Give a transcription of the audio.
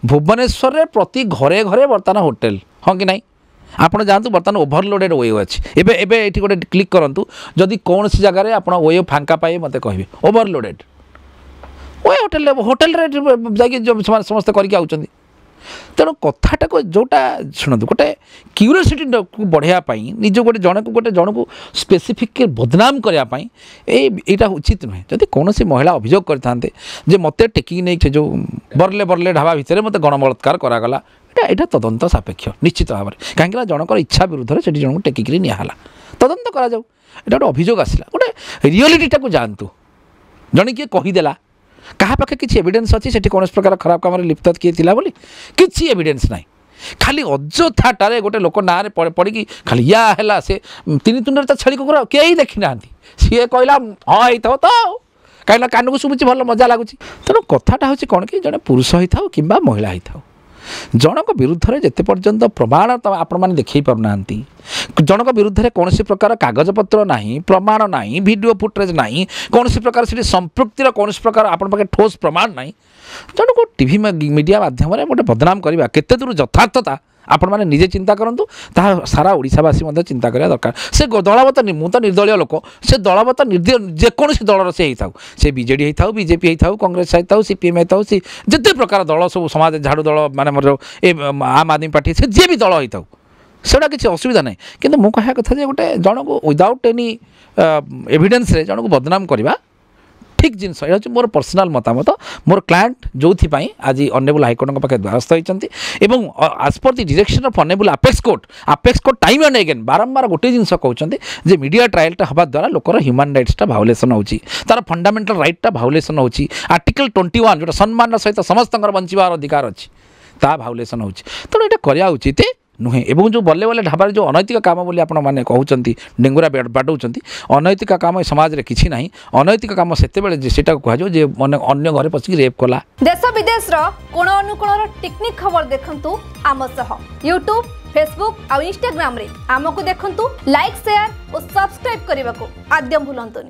भुवनेश्वर में प्रति घरे घरे बर्तमान होटेल हाँ कि नहीं आपड़ जातु बर्तमान ओभरलोडेड ओयो अच्छी एबे ये गोटे क्लिक करूँ जदि कौन सी जगह आप ओयो फांका पाए मत कहे ओभरलोडेड ओयो होटेल होटेल जा समस्ते करके आउछंदी तेणु कथाटा को जोटा शुणु गोटे क्यूरियोसिटी को बढ़ावाई निज गोटे जन को स्पेसिफिक बदनाम करने यहाँ उचित नुहे जदि कौन सी महिला अभियोग करते जे मत टेकिक नहीं जो बरले बरले ढाबा भितर मत गणबलात्कार करागला यहाँ तदंत सापेक्ष निश्चित भाव में कहीं जनकर इच्छा विरुद्ध से जन को टेकिक निहला तदंत करा जाऊ यहाँ गोटे अभियोग आसला गोटे रियलिटीटा को जानतु जन किए कहीदेला क्या पाखे किसी एविडेंस अच्छी से कौन प्रकार खराब काम लिप्त किए थिला बोली किसी एविडेंस ना खाली अଯଥାଟାରେ गोटे लोक ना पड़ी खाली या है से तीन तुंडर तो छेली कुकुर कई देखी ना सी कहला हाँ होता तो कहीं कान को शुभुची भल मजा लगुच तेणु कथाटा हूँ कौन कि जड़े पुरुष होता कि महिला होता जनक विरुद्ध में जिते पर्यंत प्रमाण आपण मैंने देखी पारना जनक विरुद्ध में कौन प्रकार कागजपत्र ना प्रमाण ना वीडियो फुटेज ना कौन प्रकार से संपृक्तिर कौन प्रकार आपण पाखे ठोस प्रमाण ना जन को टीवी मीडिया माध्यम गोटे बदनाम करवा केते दूर यथार्थता आपण मैंने निजे चिंता करूँ सारा ओडावासी चिंता करा दरकार से दलवत मु तो निर्दलीय लोक से दलवत जेकोसी दलर से होता से बीजेडी होता बीजेपी होता कांग्रेस होता सीपीएम होता सी जिते प्रकार दल सब समाज झाड़ू दल माने आम आदमी पार्टी से जी भी दल होता सेटा किसी असुविधा ना कि मुझे कथा गोटे जन को विदाउट एनी एविडेंस जन को बदनाम करवा ठीक जिनस ये मोर पर्सनाल मतामत मोर क्लाएंट जो आज ऑनरेबल हाईकोर्ट पाखे द्वारस्थ होती as per the direction of honourable apex court time and again बारंबार गोटे जिनस कहते मीडिया ट्रायलटा हवा द्वारा लोकर ह्यूमन राइट्सटा भायोलेसन होची तार फंडामेंटल राइटटा भायोलेसन होची आर्टिकल 21 जो सम्मान सहित समस्त बंचार अधिकार अच्छी ता भायोलेसन होची तेणु ये करा उचित नुहे एवं जो बल्ले बल्ले ढाबार जो अनैतिक काम बोली आपण मैंने कहते डेंगुरा बाटौं अनैतिक काम समाज में किसी ना अनैतिक काम से कहुए मैंने अन्य घरे पशिक रेप कला देश विदेश कोण अनुकोण टेक्निक खबर देखंतु आम सह यूट्यूब फेसबुक और इंस्टाग्राम रे आमको देखंतु लाइक शेयर और सब्सक्राइब करने को आद्यम भूलंतुनी।